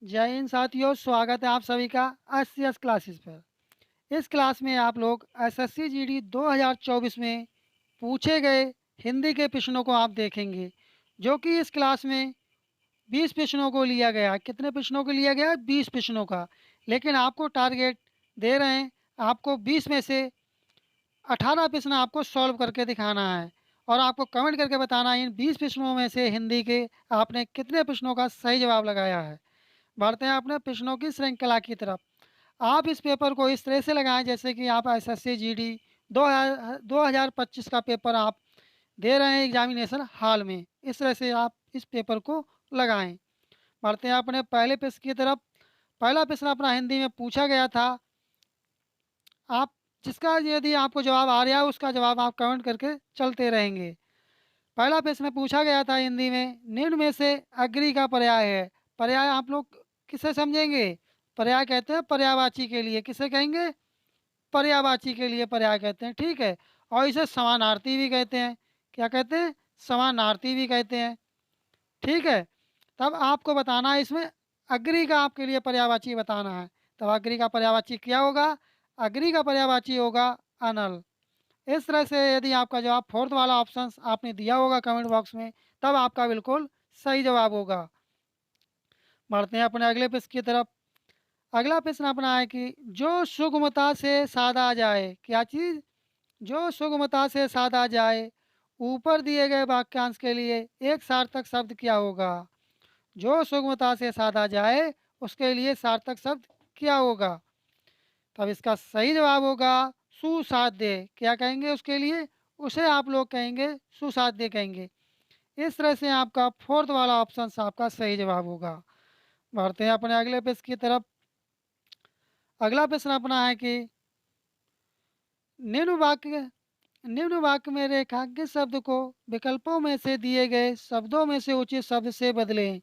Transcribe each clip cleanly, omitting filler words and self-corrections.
जय हिंद साथियों, स्वागत है आप सभी का एस क्लासेस पर। इस क्लास में आप लोग एसएससी जीडी 2024 में पूछे गए हिंदी के प्रश्नों को आप देखेंगे, जो कि इस क्लास में 20 प्रश्नों को लिया गया है। कितने प्रश्नों को लिया गया है? 20 प्रश्नों का। लेकिन आपको टारगेट दे रहे हैं, आपको 20 में से 18 प्रश्न आपको सॉल्व करके दिखाना है और आपको कमेंट करके बताना है इन 20 प्रश्नों में से हिंदी के आपने कितने प्रश्नों का सही जवाब लगाया है। बढ़ते हैं अपने प्रश्नों की श्रृंखला की तरफ। आप इस पेपर को इस तरह से लगाएं जैसे कि आप एसएससी जीडी 2025 का पेपर आप दे रहे हैं एग्जामिनेशन हॉल में। इस तरह से आप इस पेपर को लगाएं। बढ़ते हैं अपने पहले प्रश्न की तरफ। पहला प्रश्न अपना हिंदी में पूछा गया था। आप जिसका यदि आपको जवाब आ रहा है उसका जवाब आप कमेंट करके चलते रहेंगे। पहला प्रश्न पूछा गया था हिंदी में, निम्न में से अग्री का पर्याय है। पर्याय आप लोग किसे समझेंगे? पर्याय कहते हैं पर्यायवाची के लिए। किसे कहेंगे? पर्यायवाची के लिए पर्याय कहते हैं, ठीक है। और इसे समानार्थी भी कहते हैं। क्या कहते हैं? समानार्थी भी कहते हैं, ठीक है। तब आपको बताना है इसमें अग्री का आपके लिए पर्यायवाची बताना है। तब अग्री का पर्यायवाची क्या होगा? अग्री का पर्यायवाची होगा अनल। इस तरह से यदि आपका जवाब फोर्थ वाला ऑप्शन आपने दिया होगा कमेंट बॉक्स में, तब आपका बिल्कुल सही जवाब होगा। बढ़ते हैं अपने अगले प्रश्न की तरफ। अगला प्रश्न अपना है कि जो सुगमता से साधा जाए, क्या चीज़? जो सुगमता से साधा जाए, ऊपर दिए गए वाक्यांश के लिए एक सार्थक शब्द क्या होगा? जो सुगमता से साधा जाए उसके लिए सार्थक शब्द क्या होगा? तब इसका सही जवाब होगा सुसाध्य। क्या कहेंगे उसके लिए? उसे आप लोग कहेंगे सुसाध्य कहेंगे। इस तरह से आपका फोर्थ वाला ऑप्शन आपका सही जवाब होगा। बढ़ते हैं अपने अगले प्रश्न की तरफ। अगला प्रश्न अपना है कि निम्न वाक्य निम्न वाक्य में रेखांकित शब्द को विकल्पों में से दिए गए शब्दों में से उचित शब्द से बदलें।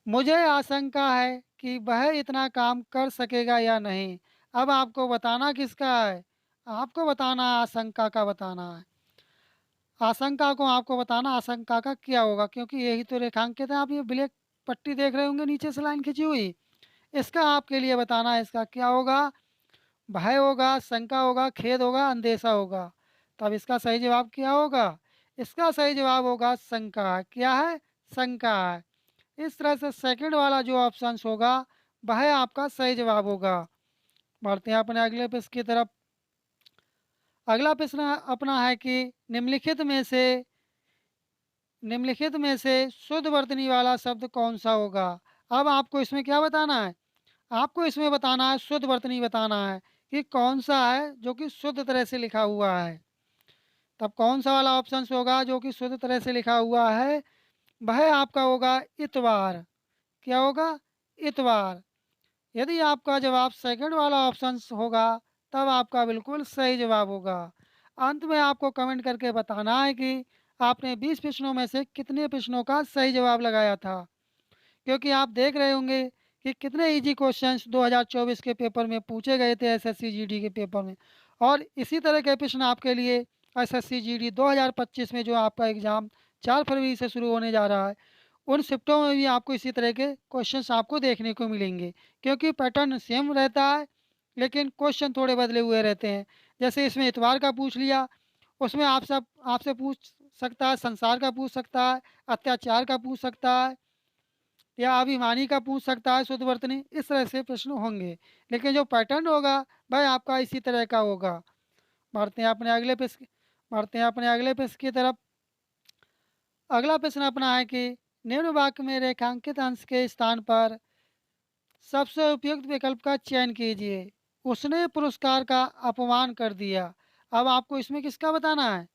मुझे आशंका है कि वह इतना काम कर सकेगा या नहीं। अब आपको बताना किसका है? आपको बताना है, आशंका का बताना है। आशंका को आपको बताना आशंका का क्या होगा, क्योंकि यही तो रेखांकित है। आप ये ब्लैक पट्टी देख रहे होंगे नीचे से लाइन खींची हुई, इसका आपके लिए बताना है इसका क्या होगा। भय होगा, शंका होगा, खेद होगा, अंदेशा होगा। तब इसका सही जवाब क्या होगा? इसका सही जवाब होगा शंका। क्या है? शंका है। इस तरह से सेकंड वाला जो ऑप्शन होगा वह आपका सही जवाब होगा। बढ़ते हैं अपने अगले प्रश्न की तरफ। अगला प्रश्न अपना है कि निम्नलिखित में से शुद्ध वर्तनी वाला शब्द कौन सा होगा? अब आपको इसमें क्या बताना है? आपको इसमें बताना है शुद्ध वर्तनी बताना है कि कौन सा है जो कि शुद्ध तरह से लिखा हुआ है। तब कौन सा वाला ऑप्शन होगा जो कि शुद्ध तरह से लिखा हुआ है? वह आपका होगा इतवार। क्या होगा? इतवार। यदि आपका जवाब सेकंड वाला ऑप्शन होगा तब आपका बिल्कुल सही जवाब होगा। अंत में आपको कमेंट करके बताना है कि आपने 20 प्रश्नों में से कितने प्रश्नों का सही जवाब लगाया था। क्योंकि आप देख रहे होंगे कि कितने इजी क्वेश्चंस 2024 के पेपर में पूछे गए थे एसएससी जीडी के पेपर में। और इसी तरह के प्रश्न आपके लिए एसएससी जीडी 2025 में जो आपका एग्ज़ाम 4 फरवरी से शुरू होने जा रहा है, उन शिफ्टों में भी आपको इसी तरह के क्वेश्चंस आपको देखने को मिलेंगे। क्योंकि पैटर्न सेम रहता है लेकिन क्वेश्चन थोड़े बदले हुए रहते हैं। जैसे इसमें इतवार का पूछ लिया, उसमें आपसे पूछ सकता है, संसार का पूछ सकता है, अत्याचार का पूछ सकता है, या अभिमानी का पूछ सकता है शुद्ध वर्तनी। इस तरह से प्रश्न होंगे, लेकिन जो पैटर्न होगा वह आपका इसी तरह का होगा। बढ़ते हैं अपने अगले प्रश्न बढ़ते हैं अपने अगले प्रश्न की तरफ। अगला प्रश्न अपना है कि निम्न वाक्य में रेखांकित अंश के स्थान पर सबसे उपयुक्त विकल्प का चयन कीजिए। उसने पुरस्कार का अपमान कर दिया। अब आपको इसमें किसका बताना है?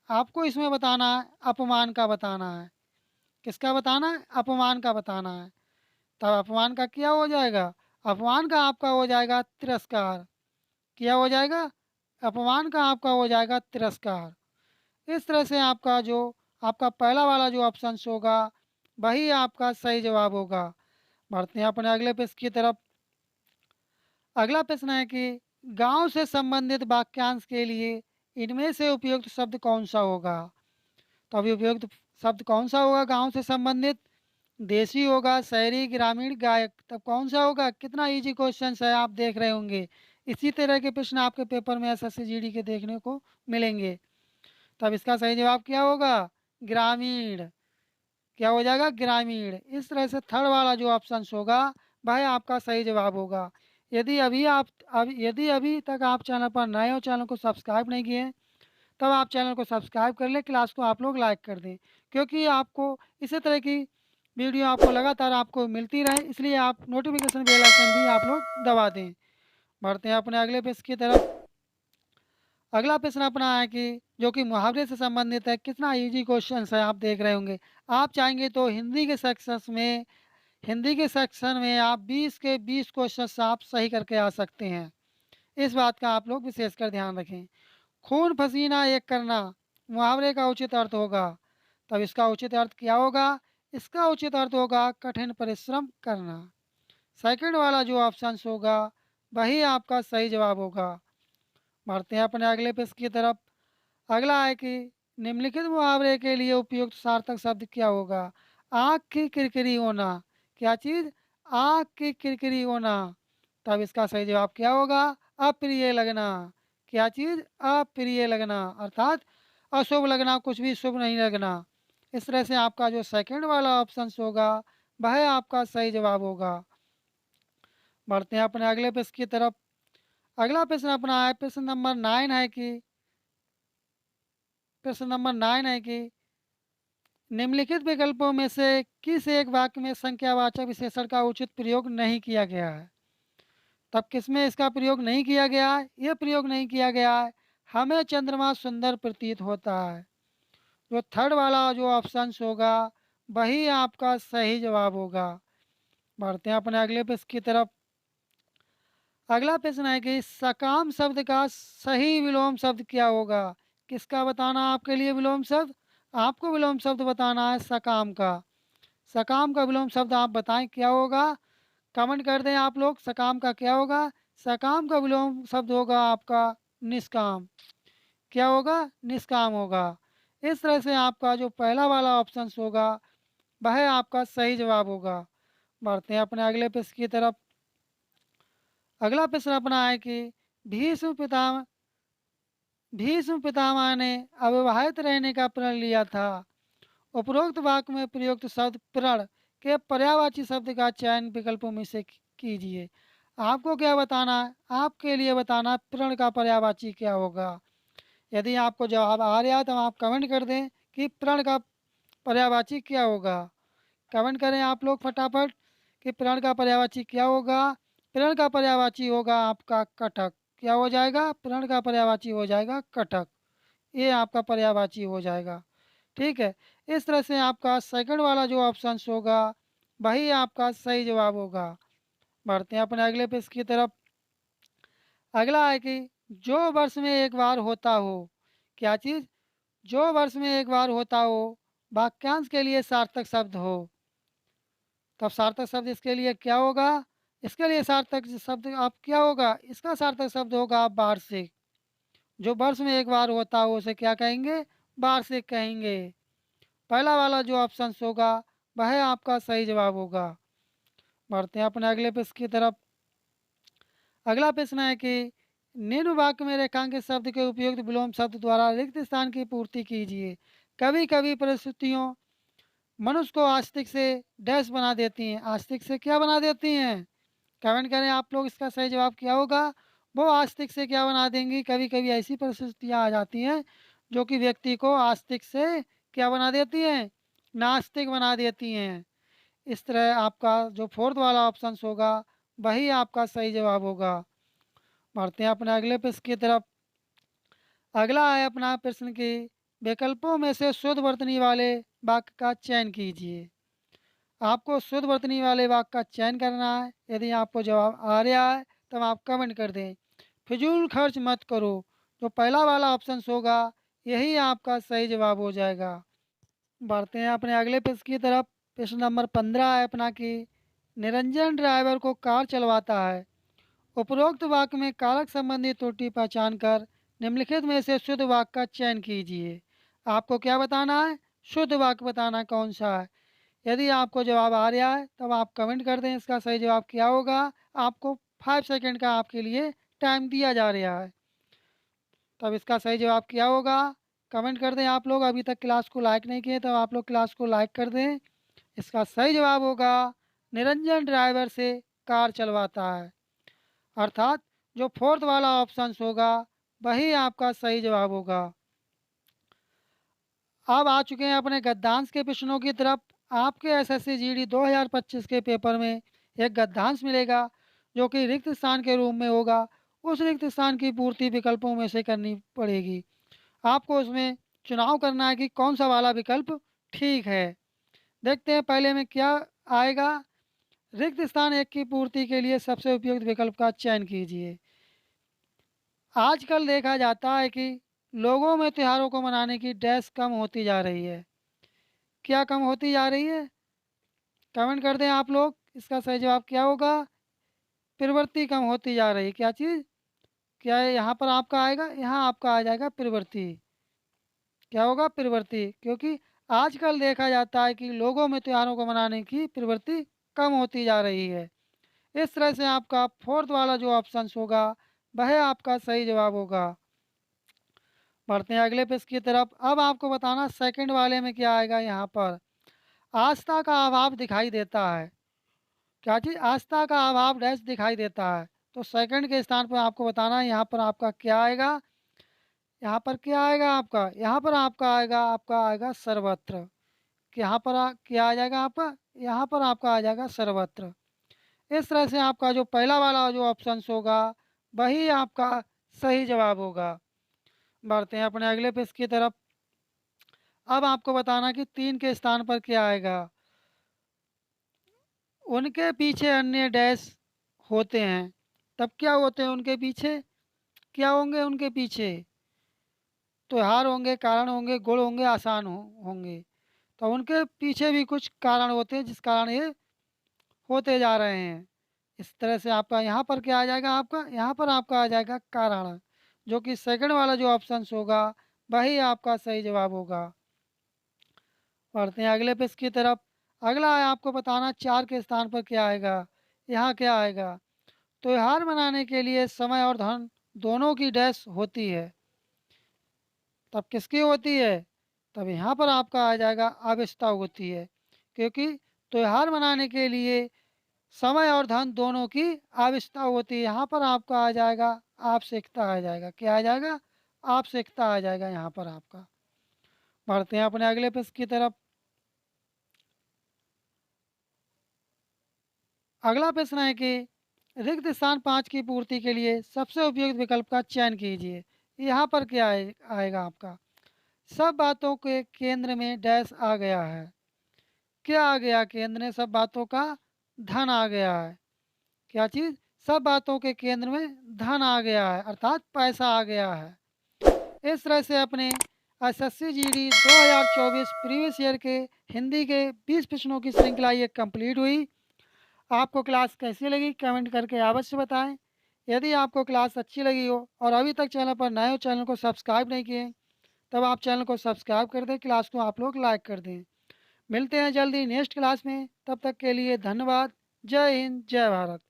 आपको इसमें बताना है अपमान का बताना है। किसका बताना है? अपमान का बताना है। तब अपमान का क्या हो जाएगा? अपमान का आपका हो जाएगा तिरस्कार। क्या हो जाएगा? अपमान का आपका हो जाएगा तिरस्कार। इस तरह से आपका पहला वाला जो ऑप्शन होगा वही आपका सही जवाब होगा। बढ़ते हैं अपने अगले प्रश्न की तरफ। अगला प्रश्न है कि गांव से संबंधित वाक्यांश के लिए इनमें से उपयुक्त शब्द कौन सा होगा? तो अभी उपयुक्त शब्द कौन सा होगा गांव से संबंधित? देसी होगा, शहरी, ग्रामीण, गायक। तब कौन सा होगा? कितना इजी क्वेश्चन है, आप देख रहे होंगे। इसी तरह के प्रश्न आपके पेपर में एसएससी जीडी के देखने को मिलेंगे। तब इसका सही जवाब क्या होगा? ग्रामीण। क्या हो जाएगा? ग्रामीण। इस तरह से थर्ड वाला जो ऑप्शन होगा वह आपका सही जवाब होगा। यदि अभी तक आप चैनल पर नए हो, चैनल को सब्सक्राइब नहीं किए हैं, तब आप चैनल को सब्सक्राइब कर लें, क्लास को आप लोग लाइक कर दें, क्योंकि आपको इसी तरह की वीडियो आपको लगातार आपको मिलती रहे, इसलिए आप नोटिफिकेशन बेल आइकन भी आप लोग दबा दें। बढ़ते हैं अपने अगले पेज की तरफ। अगला प्रश्न अपना है कि जो कि मुहावरे से संबंधित है। कितना इजी क्वेश्चन है, आप देख रहे होंगे। आप चाहेंगे तो हिंदी के सेक्शन में आप 20 के 20 क्वेश्चन आप सही करके आ सकते हैं। इस बात का आप लोग विशेषकर ध्यान रखें। खून पसीना एक करना मुहावरे का उचित अर्थ होगा। तब इसका उचित अर्थ क्या होगा? इसका उचित अर्थ होगा कठिन परिश्रम करना। सेकंड वाला जो ऑप्शन होगा वही आपका सही जवाब होगा। बढ़ते हैं अपने अगले पेज की तरफ। अगला है कि निम्नलिखित मुहावरे के लिए उपयुक्त सार्थक शब्द क्या होगा? आँख की किरकिरी होना। क्या चीज़? आँख की किरकिरी होना। तब इसका सही जवाब क्या होगा? अप्रिय लगना। क्या चीज़? अप्रिय लगना, अर्थात अशुभ लगना, कुछ भी शुभ नहीं लगना। इस तरह से आपका जो सेकंड वाला ऑप्शन होगा वह आपका सही जवाब होगा। बढ़ते हैं अपने अगले प्रश्न की तरफ। अगला प्रश्न अपना है प्रश्न नंबर 9 है कि निम्नलिखित विकल्पों में से किस एक वाक्य में संख्यावाचक विशेषण का उचित प्रयोग नहीं किया गया है? तब किसमें इसका प्रयोग नहीं किया गया है? ये प्रयोग नहीं किया गया है, हमें चंद्रमा सुंदर प्रतीत होता है। जो थर्ड वाला जो ऑप्शन होगा वही आपका सही जवाब होगा। बढ़ते हैं अपने अगले प्रश्न की तरफ। अगला प्रश्न है कि सकाम शब्द का सही विलोम शब्द क्या होगा? किसका बताना है आपके लिए विलोम शब्द? आपको विलोम शब्द बताना है सकाम का। सकाम का विलोम शब्द आप बताएं क्या होगा? कमेंट कर दें आप लोग, सकाम का क्या होगा? सकाम का विलोम शब्द होगा आपका निष्काम। क्या होगा? निष्काम होगा। इस तरह से आपका जो पहला वाला ऑप्शन होगा वह आपका सही जवाब होगा। बढ़ते हैं अपने अगले प्रश्न की तरफ। अगला प्रश्न अपना है कि भीष्म पितामह भीष्म पितामह ने अविवाहित रहने का प्रण लिया था। उपरोक्त वाक्य में प्रयुक्त शब्द प्रण के पर्यायवाची शब्द का चयन विकल्पों में से कीजिए। आपको क्या बताना है? आपके लिए बताना है प्रण का पर्यायवाची क्या होगा। यदि आपको जवाब आ रहा है तो आप कमेंट कर दें कि प्रण का पर्यायवाची क्या होगा। कमेंट करें आप लोग फटाफट कि प्रण का पर्यायवाची क्या होगा। प्रण का पर्यायवाची होगा आपका कटक। क्या हो जाएगा? प्रण का पर्यायवाची हो जाएगा कटक। ये आपका पर्यायवाची हो जाएगा। ठीक है। इस तरह से आपका सेकंड वाला जो ऑप्शन होगा वही आपका सही जवाब होगा। बढ़ते हैं अपने अगले पेज की तरफ। अगला है कि जो वर्ष में एक बार होता हो। क्या चीज़? जो वर्ष में एक बार होता हो, वाक्यांश के लिए सार्थक शब्द हो। तब सार्थक शब्द इसके लिए क्या होगा? इसके लिए सार्थक शब्द आप क्या होगा? इसका सार्थक शब्द होगा वार्षिक। जो वर्ष में एक बार होता हो उसे क्या कहेंगे? वार्षिक कहेंगे। पहला वाला जो ऑप्शन होगा वह आपका सही जवाब होगा। बढ़ते हैं अपने अगले प्रश्न की तरफ। अगला प्रश्न है कि निम्न वाक्य में रेखांकित शब्द के उपयुक्त विलोम शब्द द्वारा रिक्त स्थान की पूर्ति कीजिए। कभी कभी परिस्थितियों मनुष्य को आस्तिक से डैश बना देती हैं। आस्तिक से क्या बना देती हैं? कमेंट करें आप लोग, इसका सही जवाब क्या होगा? वो आस्तिक से क्या बना देंगी? कभी कभी ऐसी परिस्थितियाँ आ जाती हैं जो कि व्यक्ति को आस्तिक से क्या बना देती हैं? नास्तिक बना देती हैं। इस तरह आपका जो फोर्थ वाला ऑप्शन होगा वही आपका सही जवाब होगा। बढ़ते हैं अपने अगले प्रश्न की तरफ। अगला है अपना प्रश्न कि विकल्पों में से शुद्ध वर्तनी वाले वाक्य का चयन कीजिए। आपको शुद्ध वर्तनी वाले वाक्य का चयन करना है। यदि आपको जवाब आ रहा है तब आप कमेंट कर दें। फिजूल खर्च मत करो। जो पहला वाला ऑप्शन होगा यही आपका सही जवाब हो जाएगा। बढ़ते हैं अपने अगले प्रश्न की तरफ। प्रश्न नंबर 15 है अपना कि निरंजन ड्राइवर को कार चलवाता है। उपरोक्त वाक्य में कारक संबंधी त्रुटि पहचान कर निम्नलिखित में से शुद्ध वाक्य का चयन कीजिए। आपको क्या बताना है? शुद्ध वाक्य बताना कौन सा है। यदि आपको जवाब आ रहा है तब आप कमेंट कर दें इसका सही जवाब क्या होगा। आपको 5 सेकंड का आपके लिए टाइम दिया जा रहा है। तब इसका सही जवाब क्या होगा कमेंट कर दें आप लोग। अभी तक क्लास को लाइक नहीं किए तो आप लोग क्लास को लाइक कर दें। इसका सही जवाब होगा निरंजन ड्राइवर से कार चलवाता है। अर्थात जो फोर्थ वाला ऑप्शन होगा वही आपका सही जवाब होगा। अब आ चुके हैं अपने गद्यांश के प्रश्नों की तरफ। आपके एसएससी जीडी 2025 के पेपर में एक गद्यांश मिलेगा जो कि रिक्त स्थान के रूप में होगा। उस रिक्त स्थान की पूर्ति विकल्पों में से करनी पड़ेगी। आपको उसमें चुनाव करना है कि कौन सा वाला विकल्प ठीक है। देखते हैं पहले में क्या आएगा। रिक्त स्थान एक की पूर्ति के लिए सबसे उपयुक्त विकल्प का चयन कीजिए। आजकल देखा जाता है कि लोगों में त्योहारों को मनाने की डैश कम होती जा रही है। क्या कम होती जा रही है कमेंट कर दें आप लोग। इसका सही जवाब क्या होगा प्रवृत्ति कम होती जा रही है। क्या चीज़ क्या है यहाँ पर आपका आएगा यहाँ आपका आ जाएगा प्रवृत्ति। क्या होगा प्रवृत्ति क्योंकि आजकल देखा जाता है कि लोगों में त्योहारों को मनाने की प्रवृत्ति कम होती जा रही है। इस तरह से आपका फोर्थ वाला जो ऑप्शन होगा वह आपका सही जवाब होगा। बढ़ते हैं अगले पेज की तरफ। अब आपको बताना सेकंड वाले में क्या आएगा। यहाँ पर आस्था का अभाव दिखाई देता है। क्या चीज़ आस्था का अभाव डैश दिखाई देता है। तो सेकंड के स्थान पर आपको बताना है यहाँ पर आपका क्या आएगा। यहाँ पर क्या आएगा आपका यहाँ पर आएगा सर्वत्र। कि यहाँ पर क्या आ जाएगा आपका यहाँ पर आपका आ जाएगा सर्वत्र। इस तरह से आपका जो पहला वाला जो ऑप्शन होगा वही आपका सही जवाब होगा। बढ़ते हैं अपने अगले पेज की तरफ। अब आपको बताना कि 3 के स्थान पर क्या आएगा। उनके पीछे अन्य डैश होते हैं। तब क्या होते हैं उनके पीछे क्या होंगे उनके पीछे त्योहार होंगे कारण होंगे गुण होंगे आसान होंगे। तो उनके पीछे भी कुछ कारण होते हैं जिस कारण ये होते जा रहे हैं। इस तरह से आपका यहाँ पर क्या आ जाएगा आपका यहाँ पर आपका आ जाएगा कारण जो कि सेकंड वाला जो ऑप्शन होगा वही आपका सही जवाब होगा। बढ़ते हैं अगले पेज की तरफ। अगला है आपको बताना 4 के स्थान पर क्या आएगा। यहाँ क्या आएगा त्योहार मनाने के लिए समय और धन दोनों की डैश होती है। तब किसकी होती है तब यहाँ पर आपका आ जाएगा आवश्यकता होती है। क्योंकि त्योहार मनाने के लिए समय और धन दोनों की आवश्यकता होती है। यहाँ पर आपका आ जाएगा आवश्यकता आ जाएगा। क्या आ जाएगा आवश्यकता आ जाएगा यहाँ पर आपका। बढ़ते हैं अपने अगले पेज की तरफ। अगला प्रश्न है कि रिक्त स्थान 5 की पूर्ति के लिए सबसे उपयुक्त विकल्प का चयन कीजिए। यहाँ पर क्या आएगा आपका सब बातों के केंद्र में डैश आ गया है। क्या आ गया केंद्र में सब बातों का धन आ गया है। क्या चीज़ सब बातों के केंद्र में धन आ गया है अर्थात पैसा आ गया है। इस तरह से अपने एसएससी जीडी 2024 प्रीवियस ईयर के हिंदी के 20 प्रश्नों की श्रृंखला ये कंप्लीट हुई। आपको क्लास कैसी लगी कमेंट करके अवश्य बताएं। यदि आपको क्लास अच्छी लगी हो और अभी तक चैनल पर नए हो चैनल को सब्सक्राइब नहीं किए तब आप चैनल को सब्सक्राइब कर दें क्लास को आप लोग लाइक कर दें। मिलते हैं जल्दी नेक्स्ट क्लास में तब तक के लिए धन्यवाद। जय हिंद जय भारत।